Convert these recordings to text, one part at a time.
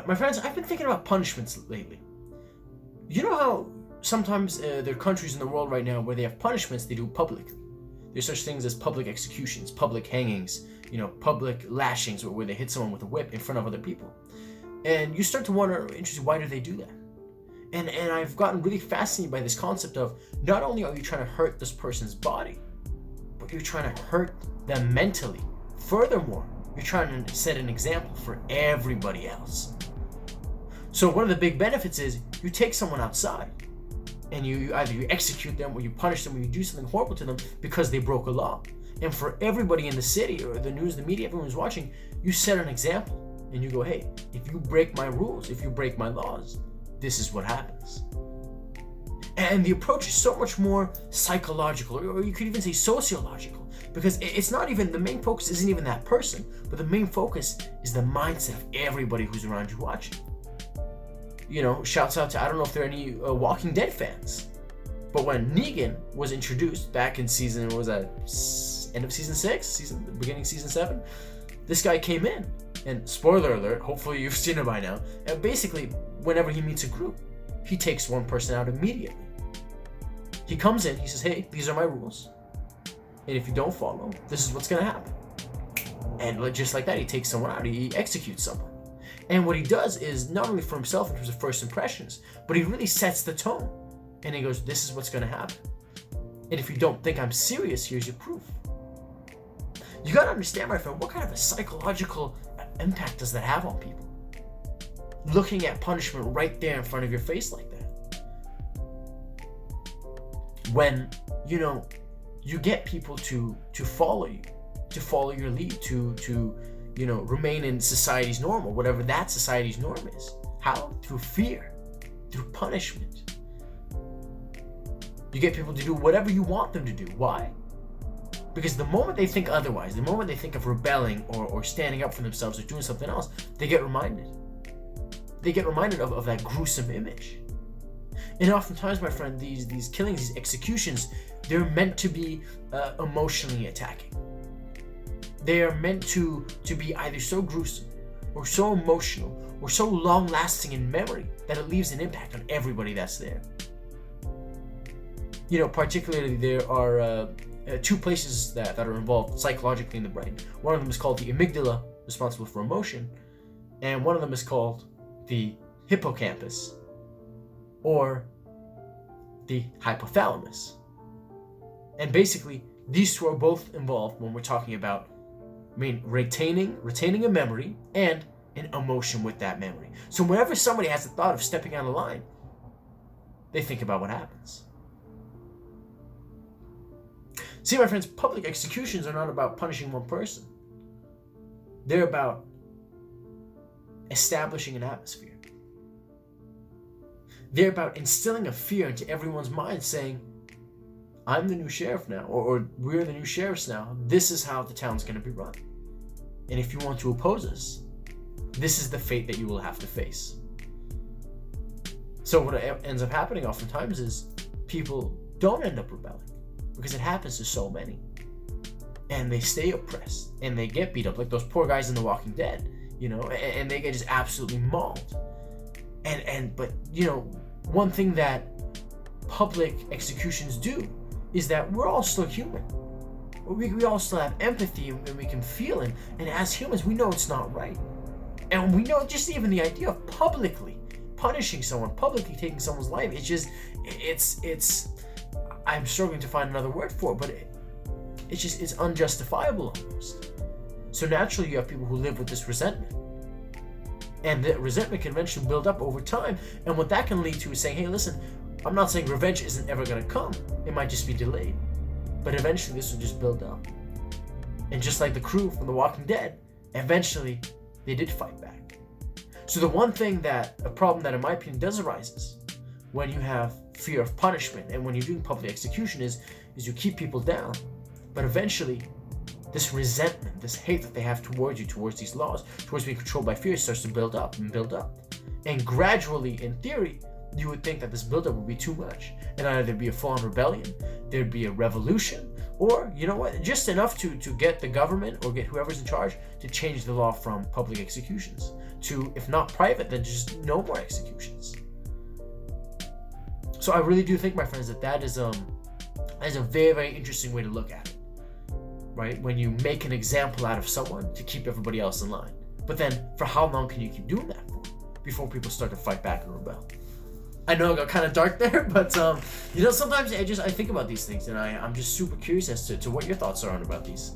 my friends, I've been thinking about punishments lately. You know how sometimes there are countries in the world right now where they have punishments they do publicly. There's such things as public executions, public hangings, public lashings where they hit someone with a whip in front of other people. And you start to wonder, interesting, why do they do that? And I've gotten really fascinated by this concept of not only are you trying to hurt this person's body, but you're trying to hurt them mentally. Furthermore, you're trying to set an example for everybody else. So one of the big benefits is you take someone outside and you either you execute them or you punish them or you do something horrible to them because they broke a law. And for everybody in the city or the news, the media, everyone who's watching, you set an example and you go, hey, if you break my rules, if you break my laws, this is what happens. And the approach is so much more psychological, or you could even say sociological, because it's not even, the main focus isn't even that person, but the main focus is the mindset of everybody who's around you watching. Shouts out to, I don't know if there are any Walking Dead fans, but when Negan was introduced back in season, what was that, end of season 6, beginning season 7, this guy came in, and spoiler alert, hopefully you've seen it by now, and basically, whenever he meets a group, he takes one person out immediately. He comes in, he says, hey, these are my rules, and if you don't follow, this is what's gonna happen. And just like that, he takes someone out, he executes someone. And what he does is not only for himself in terms of first impressions, but he really sets the tone. And he goes, this is what's gonna happen. And if you don't think I'm serious, here's your proof. You gotta understand, my friend, what kind of a psychological impact does that have on people? Looking at punishment right there in front of your face like that. When, you get people to follow you, to follow your lead, to remain in society's norm, or whatever that society's norm is. How? Through fear, through punishment. You get people to do whatever you want them to do. Why? Because the moment they think otherwise, the moment they think of rebelling or standing up for themselves or doing something else, they get reminded. They get reminded of that gruesome image. And oftentimes, my friend, these killings, these executions, they're meant to be emotionally attacking. They are meant to be either so gruesome or so emotional or so long-lasting in memory that it leaves an impact on everybody that's there. Particularly there are two places that are involved psychologically in the brain. One of them is called the amygdala, responsible for emotion, and one of them is called the hippocampus, or the hypothalamus. And basically, these two are both involved when we're talking about retaining a memory and an emotion with that memory. So whenever somebody has the thought of stepping out of line, they think about what happens. See, my friends, public executions are not about punishing one person. They're about establishing an atmosphere. They're about instilling a fear into everyone's mind, saying, I'm the new sheriff now, or we're the new sheriffs now. This is how the town's going to be run. And if you want to oppose us, this is the fate that you will have to face. So what ends up happening oftentimes is people don't end up rebelling, because it happens to so many. And they stay oppressed, and they get beat up, like those poor guys in The Walking Dead, and they get just absolutely mauled. But one thing that public executions do is that we're all still human. We all still have empathy, and we can feel it. And as humans, we know it's not right. And we know just even the idea of publicly punishing someone, publicly taking someone's life, it's I'm struggling to find another word for it, but it's unjustifiable almost. So naturally you have people who live with this resentment. And the resentment can eventually build up over time. And what that can lead to is saying, hey, listen, I'm not saying revenge isn't ever going to come. It might just be delayed. But eventually this will just build up. And just like the crew from The Walking Dead, eventually they did fight back. So the one thing a problem that in my opinion does arise when you have fear of punishment and when you're doing public execution is you keep people down. But eventually this resentment, this hate that they have towards you, towards these laws, towards being controlled by fear starts to build up and build up. And gradually, in theory, you would think that this buildup would be too much. And either there'd be a full-on rebellion, there'd be a revolution, Or, you know what, just enough to get the government or get whoever's in charge to change the law from public executions to, if not private, then just no more executions. So I really do think, my friends, that is a very, very interesting way to look at it, right? When you make an example out of someone to keep everybody else in line. But then, for how long can you keep doing that for before people start to fight back and rebel? I know it got kind of dark there, but sometimes I think about these things, and I'm just super curious as to what your thoughts are on about these.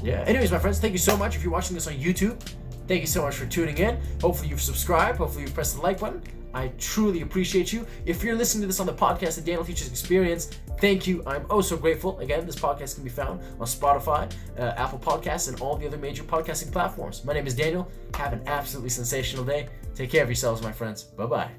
Anyways, my friends, thank you so much. If you're watching this on YouTube, thank you so much for tuning in. Hopefully you've subscribed. Hopefully you've pressed the like button. I truly appreciate you. If you're listening to this on the podcast, The Daniel Teaches Experience, thank you. I'm oh so grateful. Again, this podcast can be found on Spotify, Apple Podcasts, and all the other major podcasting platforms. My name is Daniel. Have an absolutely sensational day. Take care of yourselves, my friends. Bye-bye.